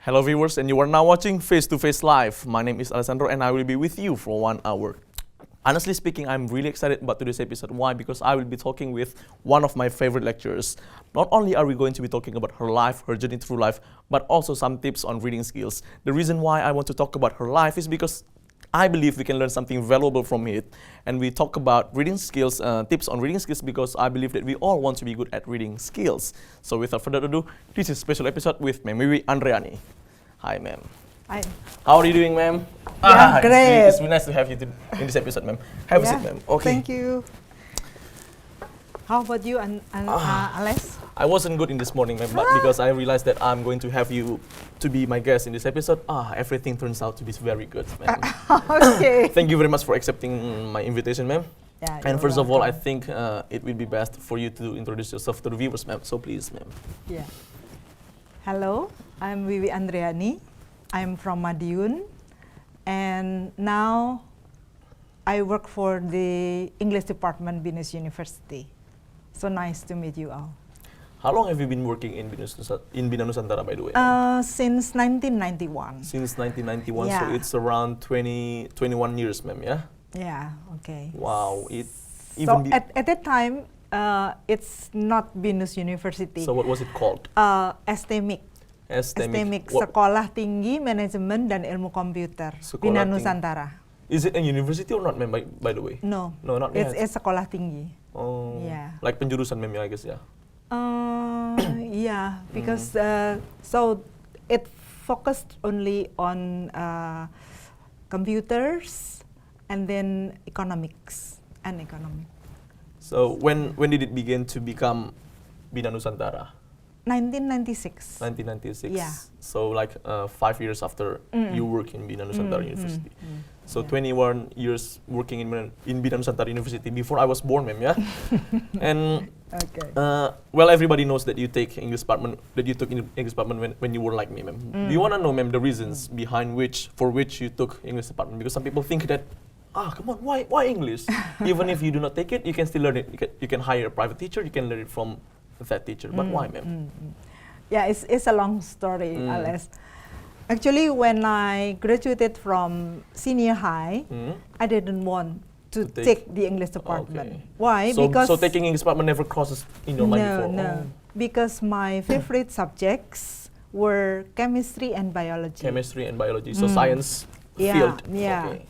Hello viewers, and you are now watching Face to Face Live. My name is Alessandro and I will be with you for 1 hour. Honestly speaking, I'm really excited about today's episode. Why? Because I will be talking with one of my favorite lecturers. Not only are we going to be talking about her life, her journey through life, but also some tips on reading skills. The reason why I want to talk about her life is because I believe we can learn something valuable from it. And we talk about reading skills, tips on reading skills, because I believe that we all want to be good at reading skills. So without further ado, this is a special episode with Ma'am Wiwik Andreani. Hi, ma'am. Hi. How are you doing, ma'am? Yeah, great. It's really nice to have you in this episode, ma'am. Have a seat, ma'am. Okay. Thank you. How about you, Alex? I wasn't good in this morning, ma'am, but because I realized that I'm going to have you to be my guest in this episode, everything turns out to be very good, ma'am. Okay. Thank you very much for accepting my invitation, ma'am. Yeah, and first welcome. of all, I think it would be best for you to introduce yourself to the viewers, ma'am. So please, ma'am. Yeah. Hello, I'm Wiwik Andreani. I'm from Madiun, and now I work for the English department, BINUS University. So nice to meet you all. How long have you been working in BINUSantara, by the way? Since 1991. Since 1991, Yeah. so it's around 21 years, ma'am, yeah? Yeah, okay. Wow. So at that time, it's not BINUS University. So what was it called? STMIC. STMIC. Sekolah Tinggi Manajemen dan Ilmu Komputer, BINUSantara. Is it a university or not, ma'am, by the way? No. No, not yet. It's sekolah tinggi. Oh. Yeah. Like penjurusan, ma'am, I guess, yeah? Yeah, because so it focused only on computers and then economics. So when did it begin to become BINUSantara? 1996. 1996. Yeah. So like 5 years after you work in BINUSantara University. So 21 years working in BINUSantara University before I was born, ma'am, yeah? And Okay. well, everybody knows that you take English department, that you took English department when you were like me, ma'am. Do you want to know, ma'am, the reasons behind for which you took English department? Because some people think that, come on, why English? Even if you do not take it, you can still learn it. You can hire a private teacher, you can learn it from that teacher. But why, ma'am? Yeah, it's a long story, Alex. Actually, when I graduated from senior high, I didn't want to take the English department. Okay. Why? So taking English department never crosses in your mind before? No, because my favorite subjects were chemistry and biology. Chemistry and biology, so science field. Yeah. Okay.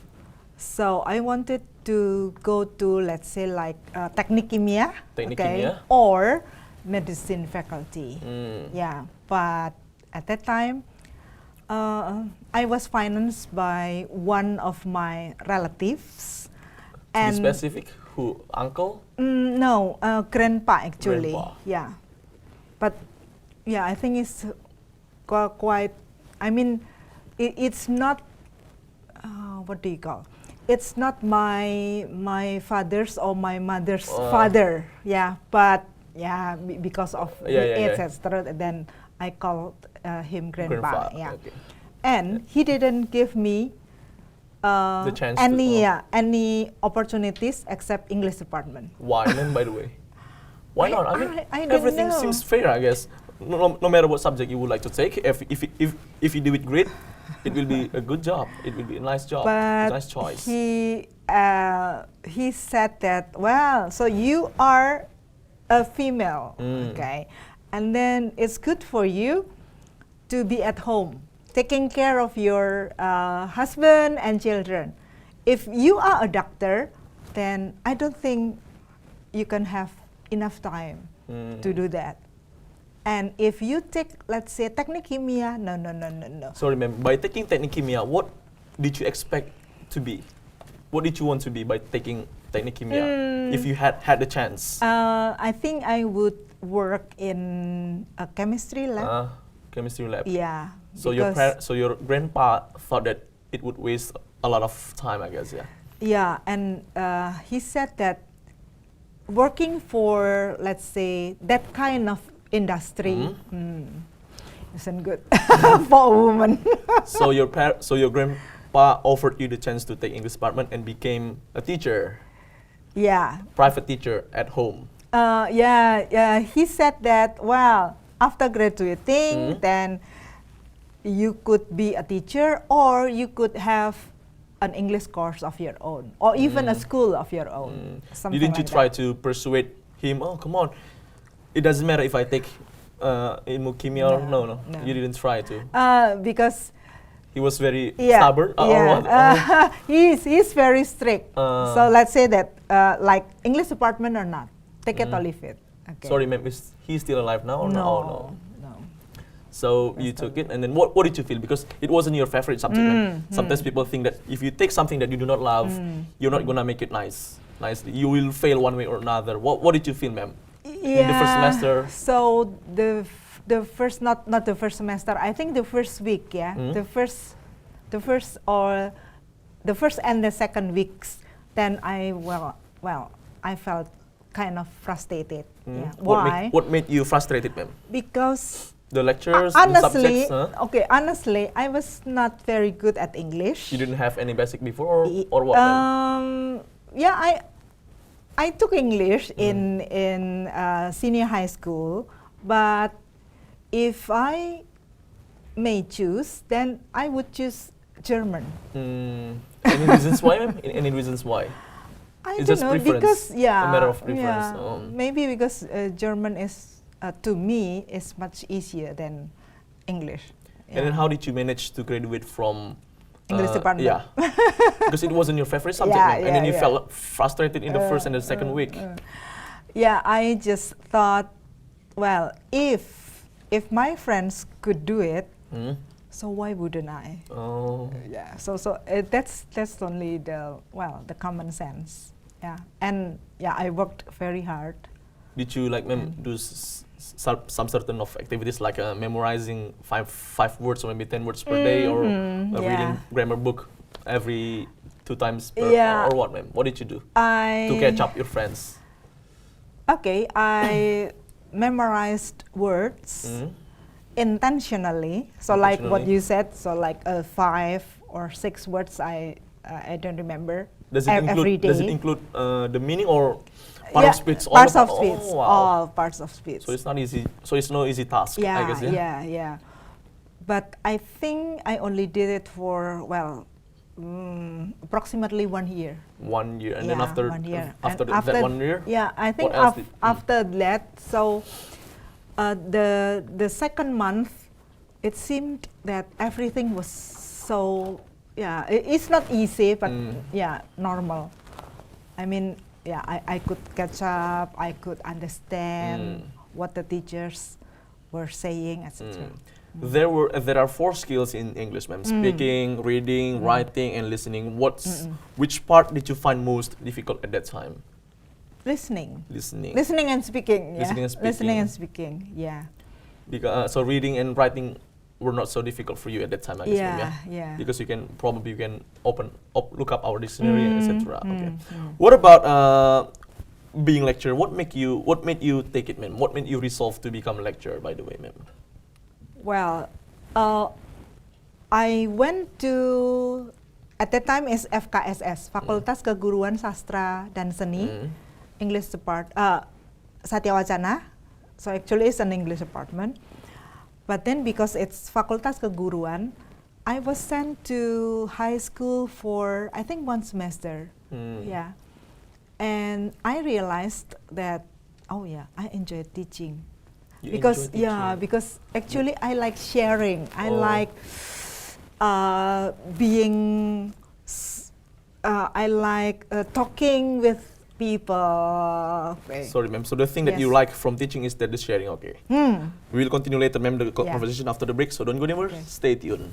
So I wanted to go to, let's say, like Teknik Kimia, Kimia. or medicine faculty. Yeah, but at that time, I was financed by one of my relatives. To be specific, who? Uncle? No, grandpa actually. Grandpa. Yeah, but yeah, I think it's quite. I mean, it's not. What do you call? It's not my father's or my mother's father. Yeah, but yeah, because of age, etc. Then I called him grandpa. Yeah, okay. And he didn't give me the chance any opportunities except English department. Why, ma'am, by the way? Why not? I mean, I don't everything know. seems fair, I guess. No matter what subject you would like to take, if you do it great, it will be a good job. It will be a nice job, But a nice choice. he said that, well, so you are a female, okay, and then it's good for you to be at home, taking care of your husband and children. If you are a doctor, then I don't think you can have enough time to do that. And if you take, let's say, Teknik Kimia, no. Sorry, ma'am. By taking Teknik Kimia, what did you expect to be? What did you want to be by taking Teknik Kimia? If you had the chance. I think I would work in a chemistry lab. Chemistry lab. Yeah. So your grandpa thought that it would waste a lot of time, I guess, yeah. Yeah, and he said that working for, let's say, that kind of industry isn't good for a woman. So your grandpa offered you the chance to take English department and became a teacher. Yeah. Private teacher at home. Yeah. He said that, well, after graduating, then you could be a teacher, or you could have an English course of your own, or even a school of your own. Something Didn't you like try that. to persuade him? Oh, come on! It doesn't matter if I take ilmu kimia or no. You didn't try to. Because He was very stubborn. Or what? he's very strict. So let's say that like English department or not, take it or leave it. Okay. Sorry, ma'am. Is he still alive now or no? Oh, no. No. So you took it, and then what did you feel? Because it wasn't your favorite subject. Ma'am. Sometimes people think that if you take something that you do not love, you're not gonna make it nicely. You will fail one way or another. What did you feel, ma'am? In the first semester? So the first not the first semester. I think the first week, the first and the second weeks. Then I felt kind of frustrated. Yeah. Why? What made you frustrated, ma'am? Because the lectures, honestly, the subjects? Honestly, I was not very good at English. You didn't have any basic before, or what? Yeah, I took English in senior high school, but if I may choose, then I would choose German. Any reasons why, ma'am? Any reasons why? I It's don't just know, preference, because a matter of preference. Maybe because German is to me is much easier than English. And then how did you manage to graduate from English department? Yeah, because it wasn't your favorite subject, ma'am, and then you felt frustrated in the first and the second week. Yeah, I just thought, well, if my friends could do it, so why wouldn't I? Oh. Yeah. So that's only the common sense. Yeah. And yeah, I worked very hard. Did you do some certain of activities like memorizing five words or maybe 10 words per day, or reading grammar book every 2 times per or what, ma'am? What did you do to catch up your friends? Okay, I memorized words intentionally. So like what you said, so like 5 or 6 words I don't remember. Does it include every day. Does it include the meaning or part of speech? Parts of speech. Oh, wow. All parts of speech. So it's not easy. So it's no easy task, I guess. Yeah. But I think I only did it for approximately 1 year. 1 year, and then after 1 year. After that 1 year. Yeah, I think after that. So the second month, it seemed that everything was so. Yeah, it's not easy, but normal. I mean, I could catch up. I could understand what the teachers were saying, etc. There are 4 skills in English, ma'am: speaking, reading, writing, and listening. Which part did you find most difficult at that time? Listening and speaking. Listening and speaking. Yeah. Because so reading and writing were not so difficult for you at that time, I guess. Yeah. Because you can look up our dictionary, etc. Okay. What about being lecturer? What made you take it, ma'am? What made you resolve to become a lecturer, by the way, ma'am? Well, I went to, at that time is FKSS, Fakultas Keguruan Sastra dan Seni, English department, Satya Wacana. So actually it's an English department. But then because it's Fakultas Keguruan, I was sent to high school for I think 1 semester. Yeah. And I realized that I enjoy teaching. Because actually I like sharing. I like I like talking with people. Okay. Sorry, ma'am. So the thing that you like from teaching is that the sharing. Okay. We will continue later, ma'am, the conversation after the break. So don't go anywhere. Okay. Stay tuned.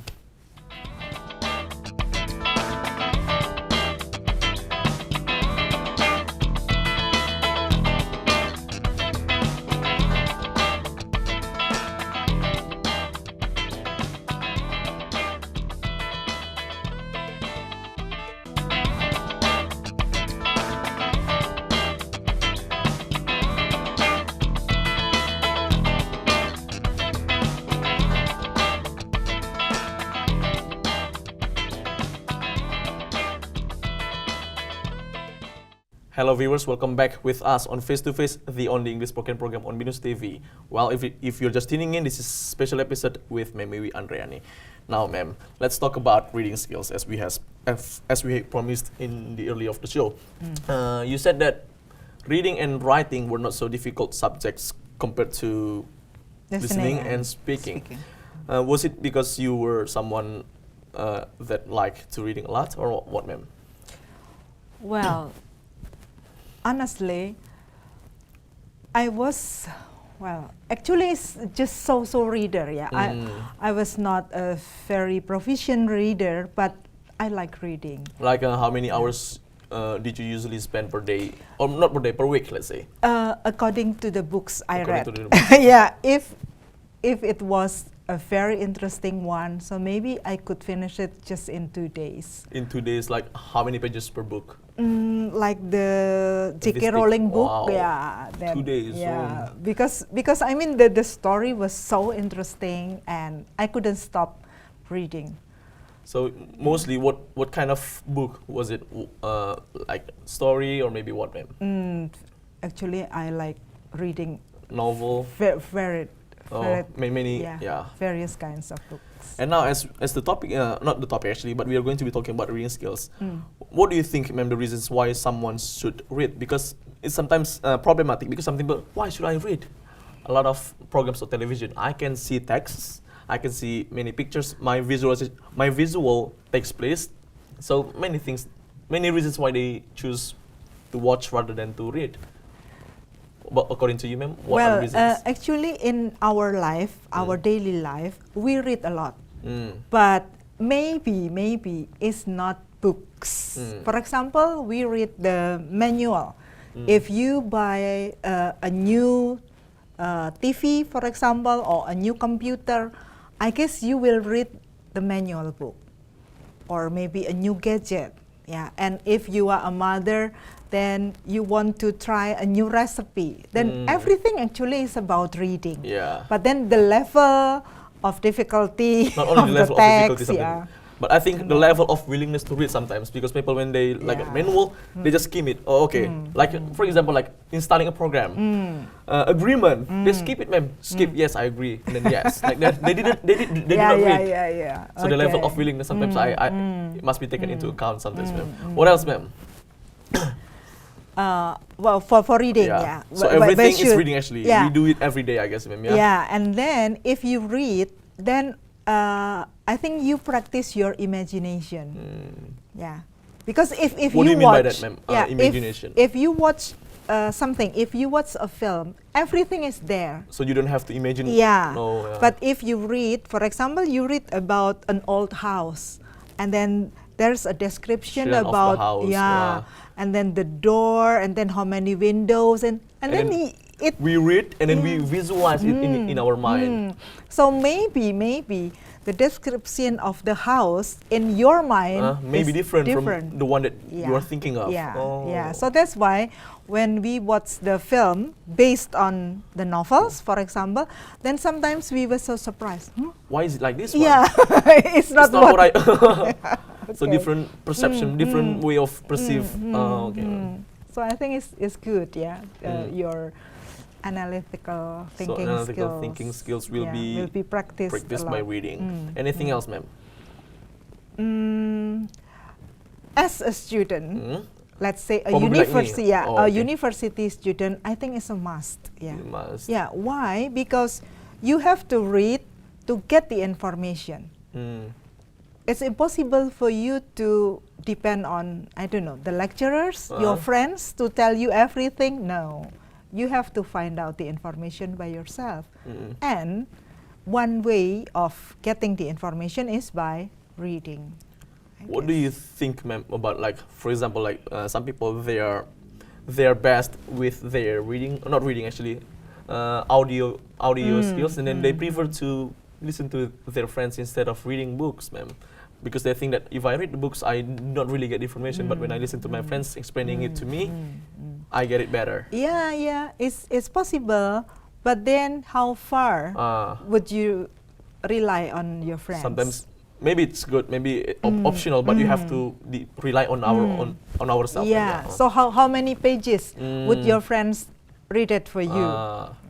Hello viewers, welcome back with us on Face to Face, the only English spoken program on BINUSTV. Well, if you're just tuning in, this is a special episode with Ma'am Wiwik Andreani. Now, ma'am, let's talk about reading skills as we promised in the early of the show. You said that reading and writing were not so difficult subjects compared to listening and speaking. Was it because you were someone that liked to reading a lot, or what, ma'am? Well, honestly, I was, actually it's just so reader, yeah. I was not a very proficient reader, but I like reading. Like how many hours did you usually spend per day, or not per day, per week, let's say? According to the books I read. To the books. Yeah, if it was a very interesting one, so maybe I could finish it just in 2 days. In 2 days, like how many pages per book? Like the J.K. Rowling book, wow. Yeah. 2 days. Yeah, because I mean the story was so interesting and I couldn't stop reading. So mostly, what kind of book was it? Like story or maybe what, ma'am? Actually, I like reading novel. Many, yeah. Various kinds of books. And now, as the topic, not the topic actually, but we are going to be talking about reading skills. What do you think, ma'am, the reasons why someone should read? Because it's sometimes problematic. Because some people, why should I read? A lot of programs on television, I can see texts, I can see many pictures, my visual takes place. So many things, many reasons why they choose to watch rather than to read. But according to you, ma'am, what are the reasons? Actually, in our life, our daily life, we read a lot. But maybe it's not books. For example, we read the manual. If you buy a new TV, for example, or a new computer, I guess you will read the manual book. Or maybe a new gadget. Yeah. And if you are a mother, then you want to try a new recipe. Then everything actually is about reading. Yeah. But then the level of difficulty not only of the level the text, of difficulty, but I think the level of willingness to read sometimes, because people when they like a manual, they just skim it. Oh, okay. Like for example, like installing a program, agreement, they skip it, ma'am. Skip. Yes, I agree. And then yes, like that. They did not read. Yeah. So the level of willingness sometimes it must be taken into account sometimes, ma'am. What else, ma'am? Well, for reading, yeah. So everything is reading actually. Yeah. We do it every day, I guess, ma'am. Yeah. Yeah, and then if you read, then I think you practice your imagination. Yeah, because if what do you you mean watch, by that, ma'am? Imagination. If you watch something, if you watch a film, everything is there. So you don't have to imagine. Yeah. No, yeah. But if you read, for example, you read about an old house, and then there's a description about of the house, and then the door, and then how many windows, and then we read and then we visualize it in our mind. So maybe the description of the house in your mind may be different from the one that you are thinking of. Yeah. So that's why when we watch the film based on the novels, for example, then sometimes we were so surprised. Why is it like this one? Yeah, it's not what I. So Okay. different perception, different way of perceive. Okay. So I think it's good, yeah. Your analytical thinking skills will be practiced by reading. Anything else, ma'am? As a student, let's say a Probably university, like me. a university student, I think it's a must. Yeah. You must. Yeah. Why? Because you have to read to get the information. It's impossible for you to depend on, I don't know, the lecturers, your friends to tell you everything. No, you have to find out the information by yourself. And one way of getting the information is by reading. What do you think, ma'am, about like, for example, like some people they are best with their reading, not reading actually, audio skills, and then they prefer to listen to their friends instead of reading books, ma'am. Because they think that if I read the books, I don't really get information. But when I listen to my friends explaining it to me, I get it better. Yeah, it's possible. But then, how far would you rely on your friends? Sometimes maybe it's good, maybe optional, but you have to rely on our on ourselves. Yeah. So how many pages would your friends read it for you?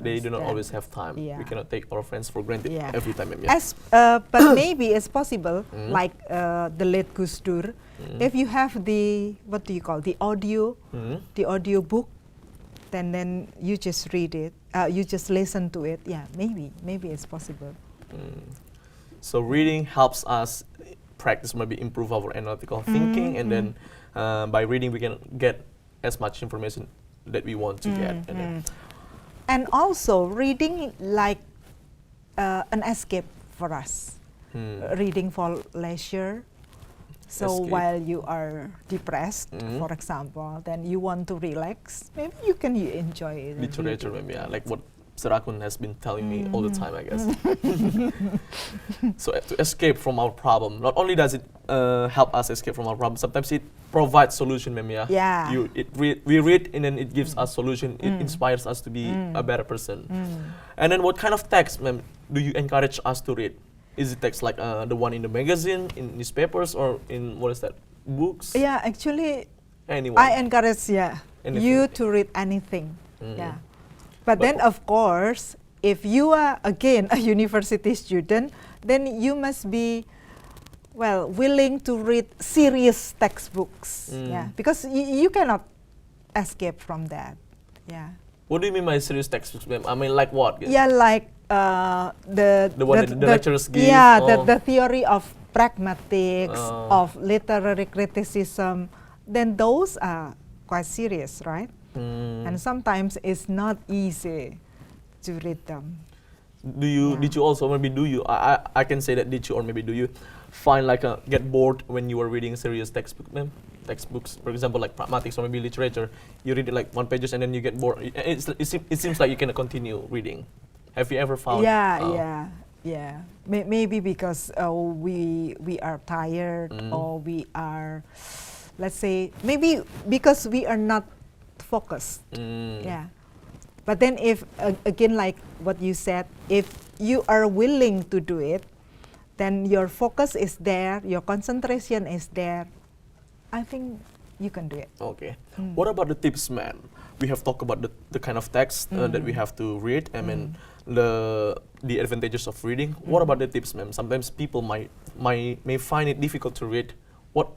They do not always have time. Yeah. We cannot take our friends for granted Yeah. every time. But maybe it's possible, like the late Gus Dur, if you have the what do you call the audio book, then you just read it. You just listen to it. Yeah, maybe it's possible. So reading helps us practice, maybe improve our analytical thinking, and then by reading we can get as much information that we want to get. And also reading like an escape for us. Reading for leisure. So Escape. while you are depressed, for example, then you want to relax, maybe you can enjoy it. Literature, maybe, like what Serakun has been telling me all the time, I guess. So to escape from our problem, not only does it help us escape from our problem, sometimes it provides solution, maybe. Yeah. We read and then it gives us solution. It inspires us to be a better person. And then what kind of text, ma'am, do you encourage us to read? Is it text like the one in the magazine, in newspapers, or in what is that, books? Yeah, actually, Anyone. I encourage you to read anything. Yeah. But then, of course, if you are, again, a university student, then you must be, willing to read serious textbooks. Yeah, because you cannot escape from that. Yeah. What do you mean by serious textbooks, ma'am? I mean, like what? Yeah, like the one that the lecturers give. Yeah, the theory of pragmatics, of literary criticism. Then those are quite serious, right? And sometimes it's not easy to read them. Did you also, maybe do you, I can say that did you, or maybe do you find like get bored when you are reading serious textbooks, for example, like pragmatics or maybe literature, you read it like 1 pages and then you get bored. It seems like you cannot continue reading. Have you ever found? Yeah. Maybe because we are tired, or we are, let's say, maybe because we are not focused. Yeah. But then if, again, like what you said, if you are willing to do it, then your focus is there, your concentration is there, I think you can do it. Okay. What about the tips, man? We have talked about the kind of text that we have to read, and then the advantages of reading. What about the tips, ma'am? Sometimes people may find it difficult to read. What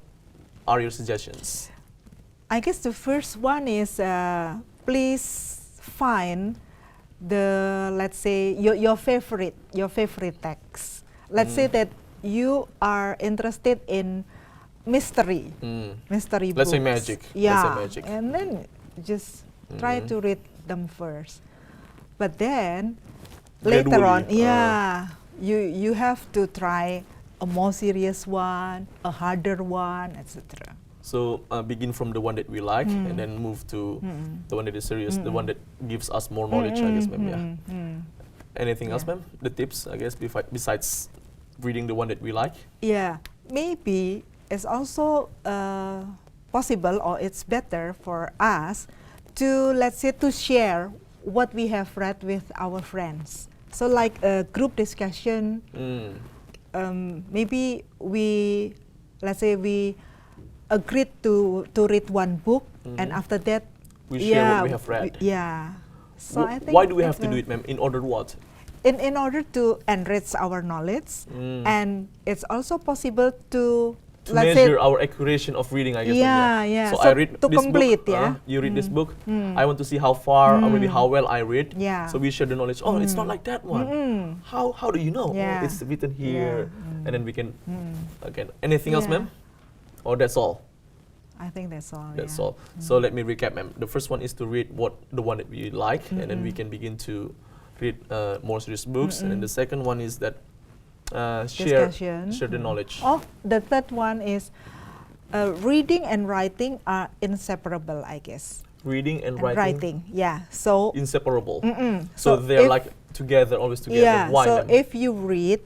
are your suggestions? I guess the first one is please find let's say your favorite text. Let's say that you are interested in mystery books. Let's say magic. Yeah, Let's say magic. and then just try to read them first. But then later on, you have to try a more serious one, a harder one, etc. So begin from the one that we like, and then move to the one that is serious, the one that gives us more knowledge, I guess, ma'am. Anything else, ma'am? The tips, I guess, besides reading the one that we like? Yeah, maybe it's also possible, or it's better for us to, let's say, to share what we have read with our friends. So like a group discussion, maybe let's say we agreed to read one book, and after that we share what we have read. So I think why do we have to do it, ma'am? In order what? In order to enrich our knowledge, and it's also possible to measure our accuracy of reading, I guess. So I read to this complete, book, you read this book, I want to see how far or maybe how well I read. So we share the knowledge. Oh, it's not like that one. How do you know? Oh, it's written here. And then we can, again, anything else, ma'am? Or that's all? I think that's all. That's all. So let me recap, ma'am. The first one is to read the one that we like, and then we can begin to read more serious books. And then the second one is that share the knowledge. Oh, the third one is reading and writing are inseparable, I guess. Reading and writing? So inseparable. So they're like together, always together. Why, so ma'am? if you read,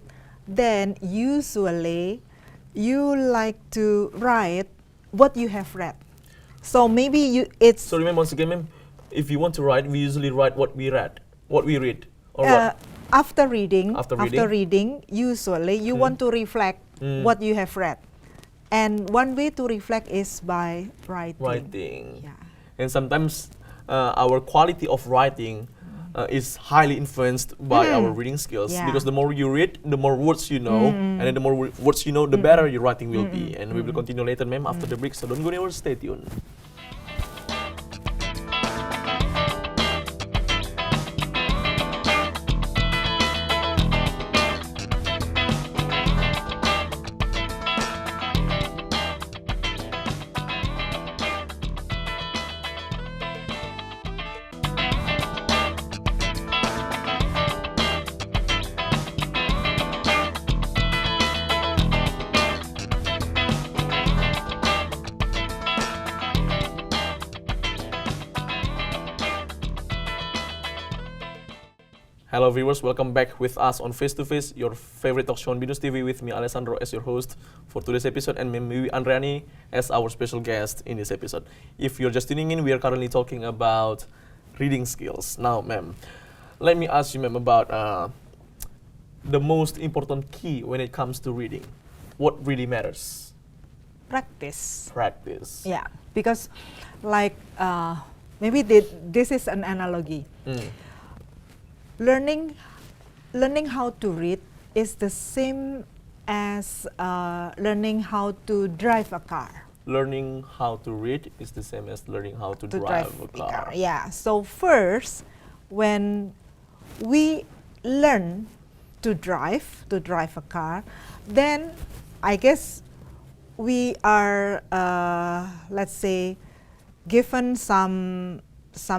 then usually you like to write what you have read. So maybe it's... So remember once again, ma'am, if you want to write, we usually write what we read, or what? after reading, After usually you want to reflect what you have read. And one way to reflect is by writing. Yeah. And sometimes our quality of writing is highly influenced by our reading skills, because the more you read, the more words you know, and then the more words you know, the better your writing will be. And we will continue later, ma'am, after the break, so don't go anywhere, stay tuned. Hello viewers, welcome back with us on Face to Face, your favorite talk show on BINUSTV, with me Alessandro as your host for today's episode, and Wiwik Andreani as our special guest in this episode. If you're just tuning in, we are currently talking about reading skills. Now, ma'am, let me ask you, ma'am, about the most important key when it comes to reading. What really matters? Practice. Practice. Yeah, because like maybe this is an analogy. Learning how to read is the same as learning how to drive a car. Learning how to read is the same as learning how to drive a car. Yeah. So first, when we learn to drive a car, then I guess we are, let's say, given some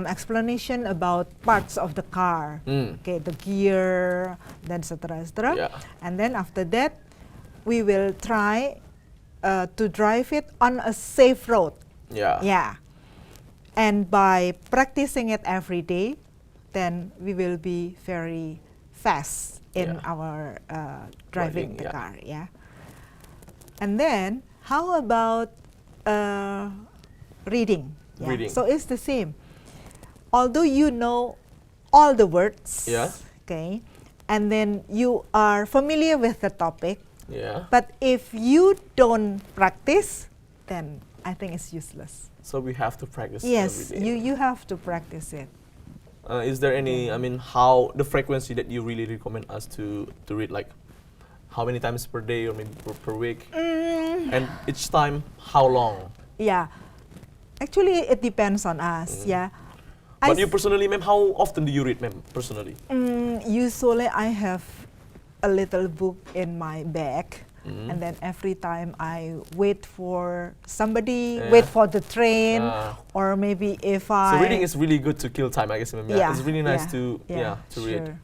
explanation about parts of the car, okay, the gear, then etc. Yeah. And then after that, we will try to drive it on a safe road. Yeah. Yeah. And by practicing it every day, then we will be very fast in our driving the car. Yeah. And then how about reading? Yeah. Reading. So it's the same. Although you know all the words, okay, and then you are familiar with the topic, but if you don't practice, then I think it's useless. So we have to practice. Yes, every day. you have to practice it. Is there any, I mean, how the frequency that you really recommend us to read, like how many times per day or maybe per week? And each time, how long? Yeah, actually it depends on us, yeah. But you personally, ma'am, how often do you read, ma'am, personally? Usually I have a little book in my bag, and then every time I wait for somebody, wait for the train, or maybe if I... So reading is really good to kill time, I guess, ma'am. Yeah. It's really nice to read.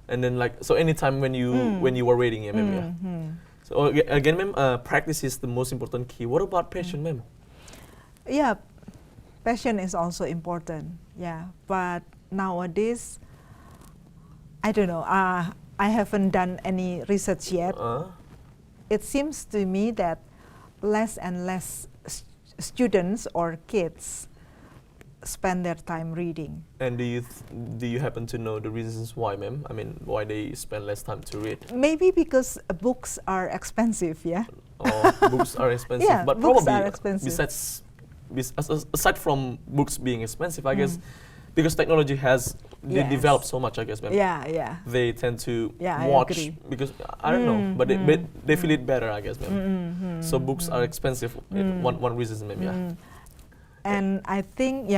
And then like, so anytime when you were reading, ma'am, So again, ma'am, practice is the most important key. What about passion, ma'am? Yeah, passion is also important, yeah. But nowadays, I don't know, I haven't done any research yet. It seems to me that less and less students or kids spend their time reading. And do you happen to know the reasons why, ma'am? I mean, why they spend less time to read? Maybe because books are expensive, yeah? Books are expensive. Yeah, but books probably are expensive. Aside from books being expensive, I guess, because technology has developed so much, I guess, ma'am. Yeah. They tend to I watch agree. because I don't know, but they feel it better, I guess, ma'am. So books are expensive. One reason, maybe. Yeah. And I think,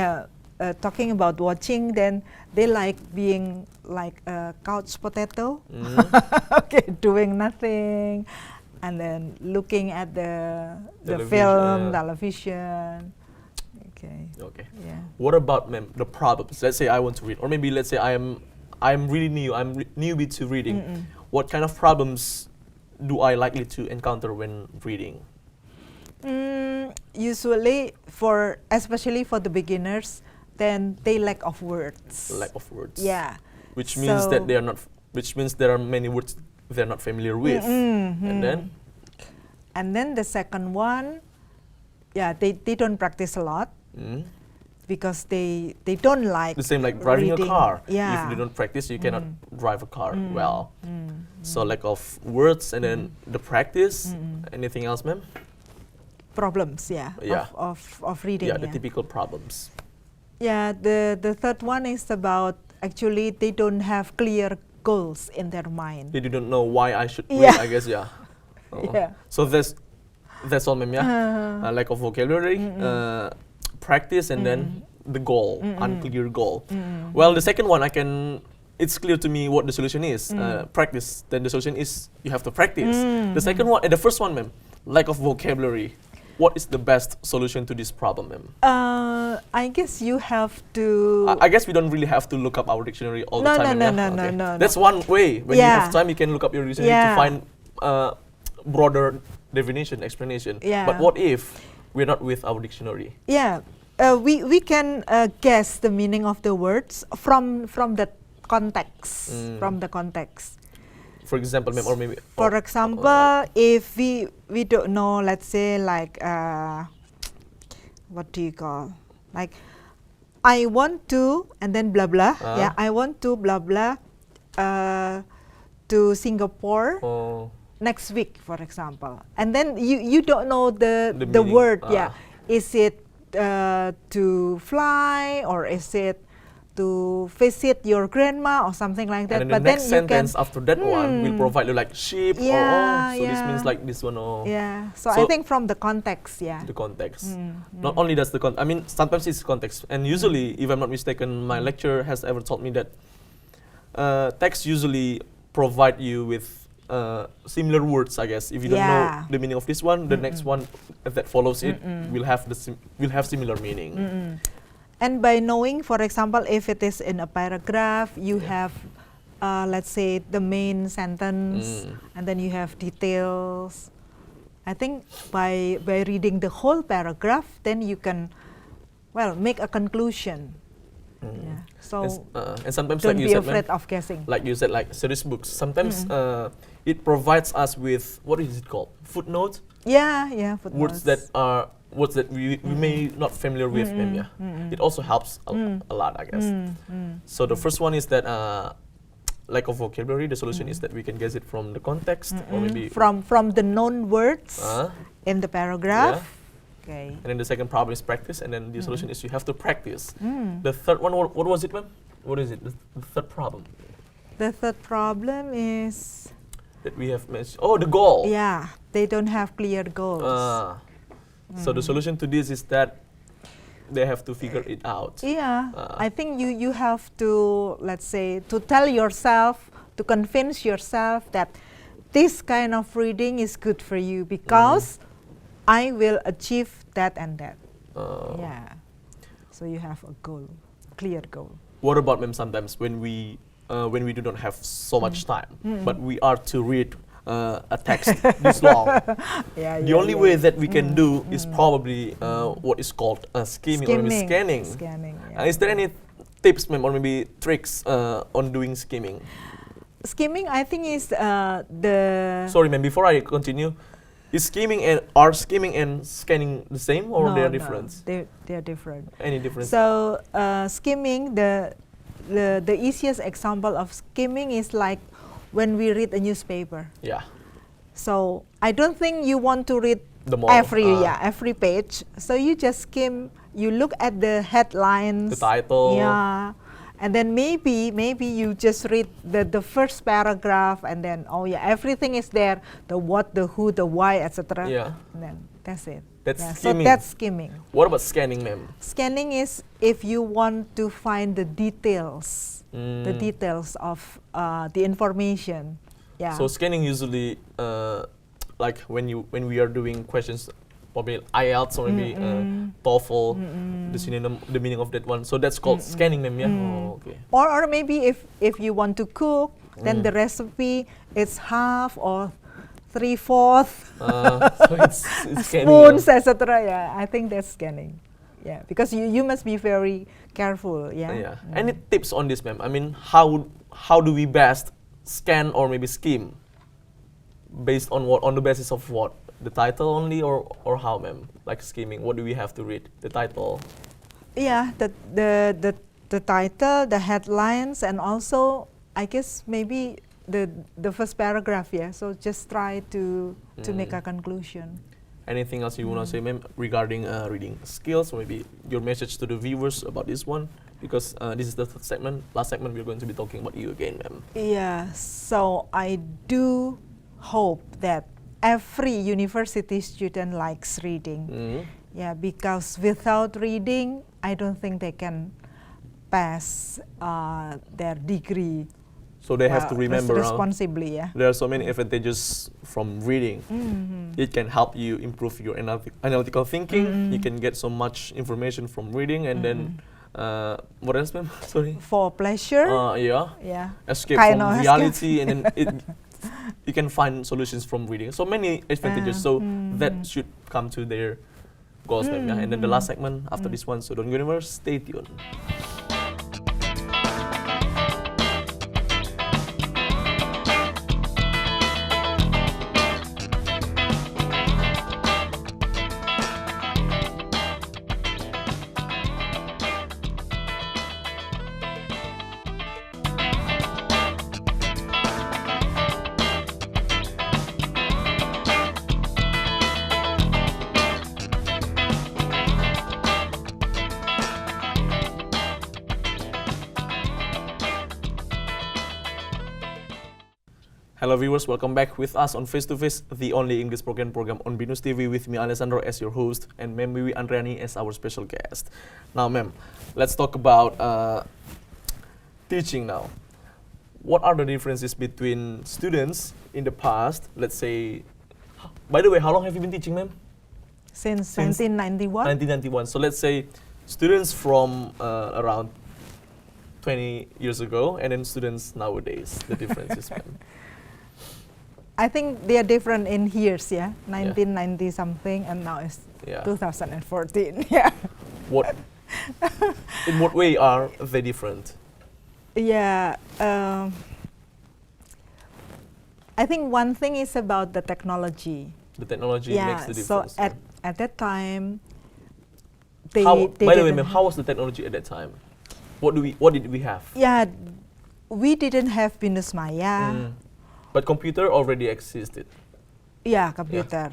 talking about watching, then they like being like a couch potato, okay, doing nothing, and then looking at the film, television. Okay. Yeah. What about, ma'am, the problems? Let's say I want to read, or maybe let's say I'm really new. I'm newbie to reading. What kind of problems do I likely to encounter when reading? Usually, especially for the beginners, then they lack of words. Lack of words. Yeah. Which means that they are not. Which means there are many words they're not familiar with. And then the second one, they don't practice a lot. because they don't like The same like driving reading. a car. Yeah. If you don't practice, you cannot drive a car well. So lack of words and then the practice. Anything else, ma'am? Problems, Yeah. of reading. Yeah, the typical problems. Yeah, the third one is about actually they don't have clear goals in their mind. They don't know why I should read, Yeah. I guess, yeah. Yeah. So that's all, ma'am, yeah? Lack of vocabulary, practice, and then the goal, unclear goal. Well, the second one, it's clear to me what the solution is. Practice, then the solution is you have to practice. The second one, the first one, ma'am, lack of vocabulary. What is the best solution to this problem, ma'am? I guess you have to. I guess we don't really have to look up our dictionary all the time. No. That's one way. When you have time, you can look up your dictionary to find broader definition, explanation. Yeah. But what if we're not with our dictionary? Yeah, we can guess the meaning of the words from the context. From the context. For example, ma'am, or maybe. For example, if we don't know, let's say like what do you call, like I want to and then blah blah. I want to blah blah to Singapore next week, for example, and then you don't know the word. Is it to fly, or is it to visit your grandma or something like that? And then the next sentence after that one will provide you like sheep so this means like this one. So I think from the context, the context. Not only that's the context, I mean sometimes it's context, and usually, if I'm not mistaken, my lecturer has ever told me that text usually provide you with similar words, I guess. If you don't know the meaning of this one, the next one that follows it will have similar meaning. And by knowing, for example, if it is in a paragraph, you have, let's say, the main sentence, and then you have details. I think by reading the whole paragraph, then you can, make a conclusion. So and sometimes, don't like be you said, afraid of guessing. Like you said, like series books. Sometimes it provides us with, what is it called? Footnotes. Footnotes. Words that we may not familiar with, it also helps a lot, I guess. So the first one is that lack of vocabulary. The solution is that we can guess it from the context, or maybe from the known words in the paragraph. Okay. And then the second problem is practice, and then the solution is you have to practice. The third one, what was it, ma'am? What is it? The third problem. The third problem is that we have mentioned. Oh, the goal. Yeah, they don't have clear goals. So the solution to this is that they have to figure it out. I think you have to, let's say, to tell yourself, to convince yourself that this kind of reading is good for you because I will achieve that and that. So you have a goal, clear goal. What about, ma'am, sometimes when we do not have so much time, but we are to read a text this long? The only way that we can do is probably what is called skimming or maybe scanning. Is there any tips, ma'am, or maybe tricks on doing skimming? Skimming, I think, is the. Sorry, ma'am. Before I continue, are skimming and scanning the same, or they are different? No, they are different. Any difference? So skimming, the easiest example of skimming is like when we read a newspaper. So I don't think you want to read every page. So you just skim. You look at the headlines, the title. And then maybe you just read the first paragraph, and then everything is there: the what, the who, the why, etc. And then that's it. That's So skimming. that's skimming. What about scanning, ma'am? Scanning is if you want to find the details. The details of the information. So scanning usually, like when we are doing questions, probably IELTS or maybe TOEFL, the meaning of that one. So that's called scanning, ma'am. Okay. Or maybe if you want to cook, then the recipe is half or 3/4 so it's spoons, etc. I think that's scanning. Because you must be very careful. Any tips on this, ma'am? I mean, how do we best scan or maybe skim? Based on what? On the basis of what? The title only, or how, ma'am? Like skimming, what do we have to read? The title. Yeah, the title, the headlines, and also I guess maybe the first paragraph. Yeah, so just try to make a conclusion. Anything else you want to say, ma'am, regarding reading skills, or maybe your message to the viewers about this one? Because this is the last segment we're going to be talking about you again, ma'am. Yeah, so I do hope that every university student likes reading. Yeah, because without reading, I don't think they can pass their degree. So they have to remember responsibly. Yeah, there are so many advantages from reading. It can help you improve your analytical thinking. You can get so much information from reading, and then what else, ma'am? Sorry. For pleasure. Yeah. Escape from reality, and then you can find solutions from reading. So many advantages. So that should come to their goals, ma'am. Yeah? And then the last segment after this one. So don't go anywhere. Stay tuned. Hello viewers, welcome back with us on Face to Face, the only English spoken program on BINUSTV with me, Alessandro, as your host, and Ma'am Wiwik Andreani as our special guest. Now, ma'am, let's talk about teaching now. What are the differences between students in the past, let's say, by the way, how long have you been teaching, ma'am? Since 1991. 1991. So let's say students from around 20 years ago, and then students nowadays, the differences, ma'am. I think they are different in years, yeah. 1990 something, and now it's 2014. Yeah. In what way are they different? Yeah. I think one thing is about the technology. The technology makes the difference. So at that time, by the way, ma'am, how was the technology at that time? What did we have? Yeah, we didn't have BINUSMaya. But computer already existed. Yeah, computer.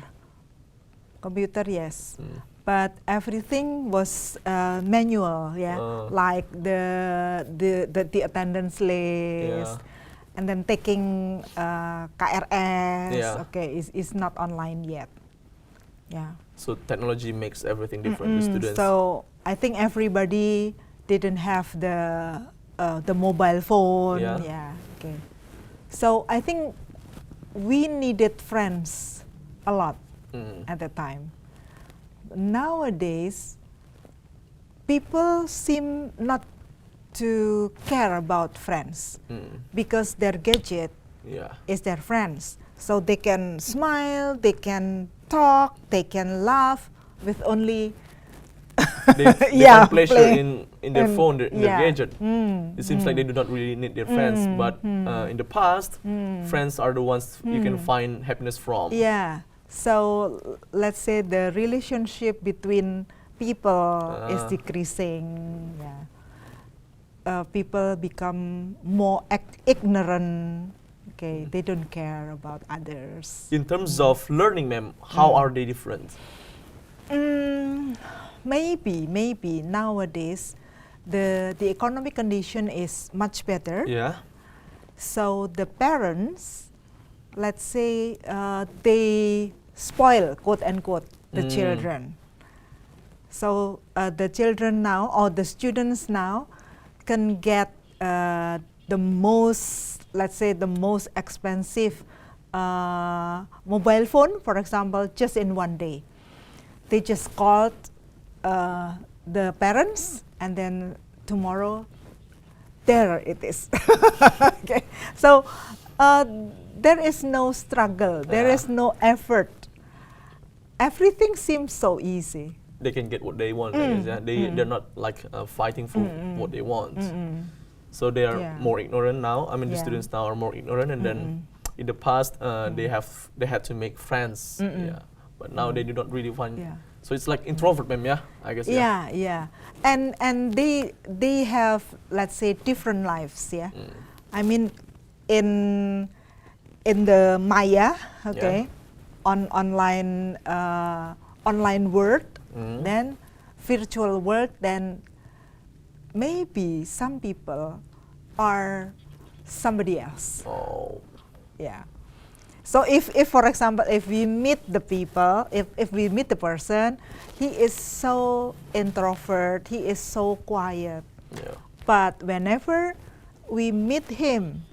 Computer, yes. But everything was manual, yeah. Like the attendance list, and then taking KRS. Okay, is not online yet. Yeah. So technology makes everything different. The students. So I think everybody didn't have the mobile phone. Yeah. Okay. So I think we needed friends a lot at that time. Nowadays, people seem not to care about friends because their gadget is their friends. So they can smile, they can talk, they can laugh with only they find pleasure in their phone, in their gadget. It seems like they do not really need their friends, but in the past, friends are the ones you can find happiness from. Yeah. So let's say the relationship between people is decreasing. Yeah. People become more ignorant. Okay, they don't care about others. In terms of learning, ma'am, how are they different? Maybe nowadays the economic condition is much better. Yeah. So the parents, let's say, they spoil, quote unquote, the children. So the children now, or the students now, can get the most, let's say, the most expensive mobile phone, for example, just in one day. They just called the parents, and then tomorrow, there it is. Okay. So there is no struggle, there is no effort. Everything seems so easy. They can get what they want. I guess, they're not like fighting for what they want. So they are more ignorant now. I mean, the students now are more ignorant, and then in the past they had to make friends. But now they do not really find So it's like introvert, ma'am, yeah? I guess, Yeah. And they have, let's say, different lives, yeah. I mean, in the Maya, okay, online world, then virtual world, then maybe some people are somebody else. Oh. Yeah. So if for example, if we meet the people, if we meet the person, he is so introvert, he is so quiet. Yeah. But whenever we meet him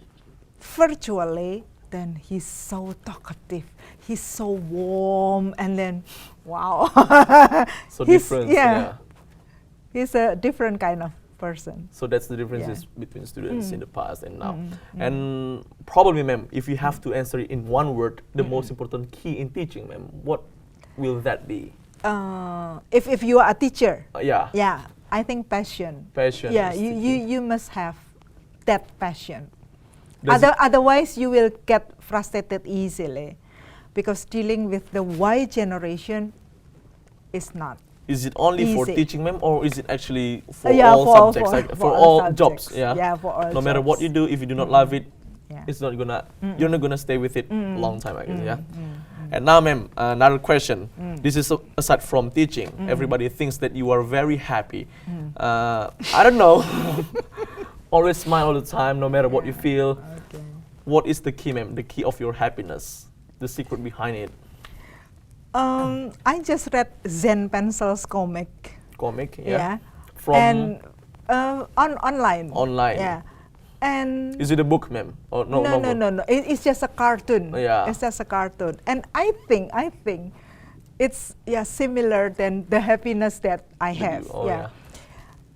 virtually, then he's so talkative, he's so warm, and then, wow. So different, yeah. He's a different kind of person. So that's the differences between students in the past and now. And probably, ma'am, if you have to answer it in one word, the most important key in teaching, ma'am, what will that be? If you are a teacher, yeah, I think passion. Passion. Yeah, you must have that passion. Otherwise, you will get frustrated easily, because dealing with the Y generation is not. Is it only easy for teaching, ma'am, or is it actually for Yeah, all for- subjects, for- like for for all all jobs? subjects. Yeah. Yeah, for all No matter what jobs. you do, if you do not love it, Yeah. it's not gonna. You're not gonna stay with it a long time, I guess. Yeah. And now, ma'am, another question. This is aside from teaching. Everybody thinks that you are very happy. I don't know. Always smile all the time, no matter what you feel. Okay. What is the key, ma'am? The key of your happiness, the secret behind it. I just read Zen Pencil's comic. Comic, Yeah. From And online. Online. Yeah. And is it a book, ma'am? Or no? No. It's just a cartoon. Yeah. It's just a cartoon. And I think it's similar than the happiness that I have.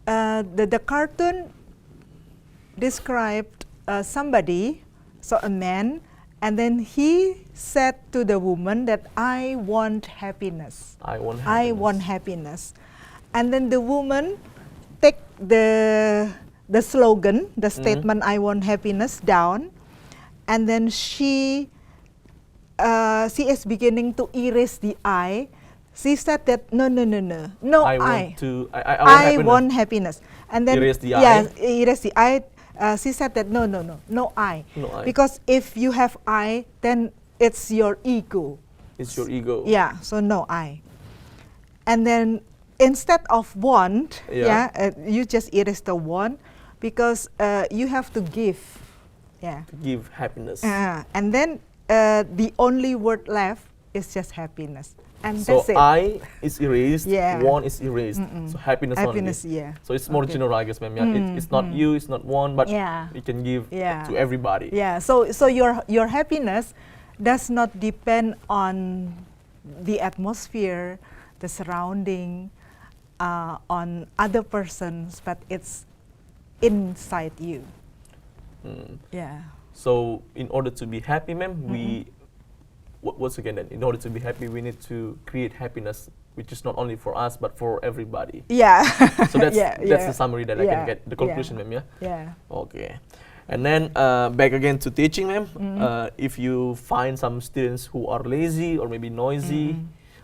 The cartoon described somebody, so a man, and then he said to the woman that I want happiness. I want happiness. And then the woman take the slogan, the statement I want happiness down, and then she is beginning to erase the I. She said that no, I want happiness. And then erase the I. Yeah, erase the I. She said that no I. Because if you have I, then it's your ego. It's your ego. Yeah, so no I. And then instead of want, you just erase the want, because you have to give. Yeah. To give happiness. And then the only word left is just happiness. And so that's it. I is erased, Yeah. want is erased. So happiness only. Yeah. So it's more general, I guess, ma'am. Yeah. It's not you, it's not one, but you can give to everybody. Yeah. So your happiness does not depend on the atmosphere, the surrounding, on other persons, but it's inside you. Yeah. So in order to be happy, ma'am, we once again, then, in order to be happy, we need to create happiness, which is not only for us but for everybody. Yeah. So that's the summary that I can get, the conclusion, ma'am. Yeah. Yeah. Okay. And then back again to teaching, ma'am. If you find some students who are lazy or maybe noisy,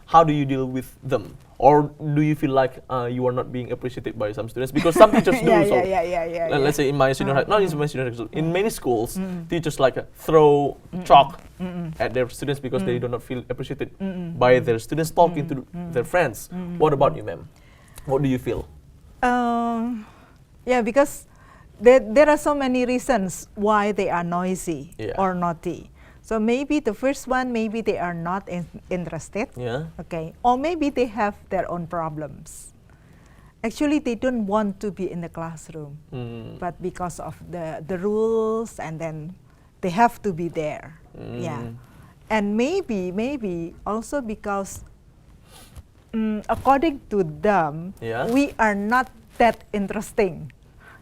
how do you deal with them? Or do you feel like you are not being appreciated by some students? Because some teachers do. Let's say in my senior high, not in my senior high school, in many schools, teachers like throw chalk at their students because they do not feel appreciated by their students talking to their friends. What about you, ma'am? What do you feel? Because there are so many reasons why they are noisy or naughty. So maybe the first one, maybe they are not interested. Yeah. Okay. Or maybe they have their own problems. Actually, they don't want to be in the classroom, but because of the rules, and then they have to be there. Yeah. And maybe also because according to them, we are not that interesting.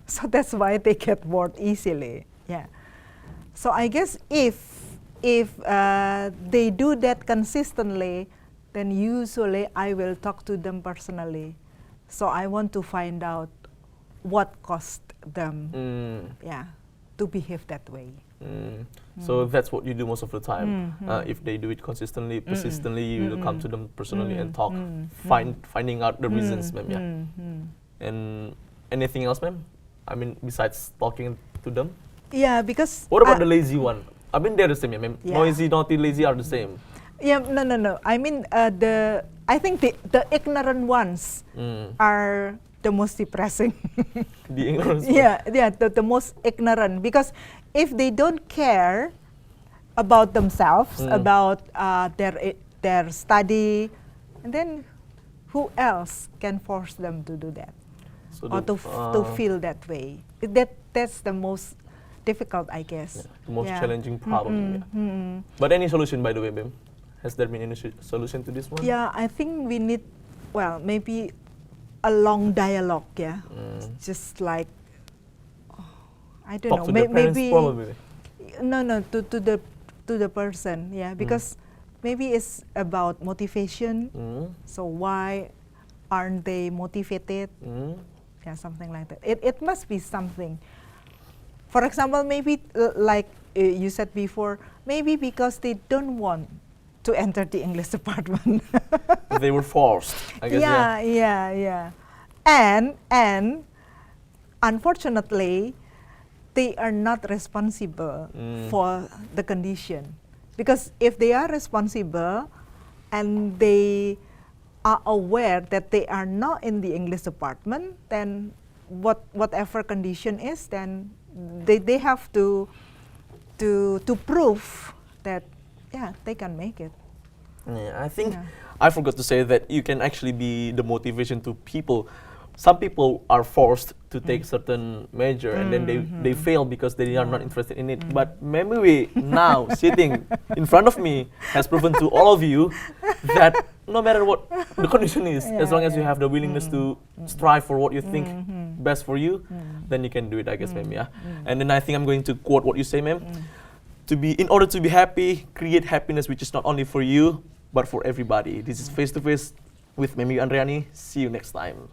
So that's why they get bored easily. Yeah. So I guess if they do that consistently, then usually I will talk to them personally. So I want to find out what caused them to behave that way. So that's what you do most of the time. If they do it consistently, persistently, you will come to them personally and talk, finding out the reasons, ma'am. Yeah. And anything else, ma'am? I mean, besides talking to them. Yeah, because. What about the lazy one? I mean, they're the same, ma'am. Yeah. Noisy, naughty, lazy are the same. Yeah, no. I mean, I think the ignorant ones are the most depressing. The ignorant ones. Yeah, the most ignorant, because if they don't care about themselves, about their study, and then who else can force them to do that, So or to feel that way? That's the most difficult, I guess. Yeah, the most challenging problem. But any solution, by the way, ma'am? Has there been any solution to this one? Yeah, I think we need, well, maybe a long dialogue. Yeah, just like, I don't Talk know, to the parents, maybe probably. no to the person. Yeah, because maybe it's about motivation. So why aren't they motivated? Yeah, something like that. It must be something. For example, maybe like you said before, maybe because they don't want to enter the English department. They were forced, I guess. Yeah. And unfortunately, they are not responsible for the condition. Because if they are responsible and they are aware that they are not in the English department, then whatever condition is, then they have to prove that they can make it. Yeah, I think I forgot to say that you can actually be the motivation to people. Some people are forced to take certain measure and then they fail because they are not interested in it. But maybe now sitting in front of me has proven to all of you that no matter what the condition is, as long as you have the willingness to strive for what you think best for you, then you can do it, I guess, ma'am. Yeah. And then I think I'm going to quote what you say, ma'am. In order to be happy, create happiness which is not only for you but for everybody. This is Face to Face with Memi Andreani. See you next time.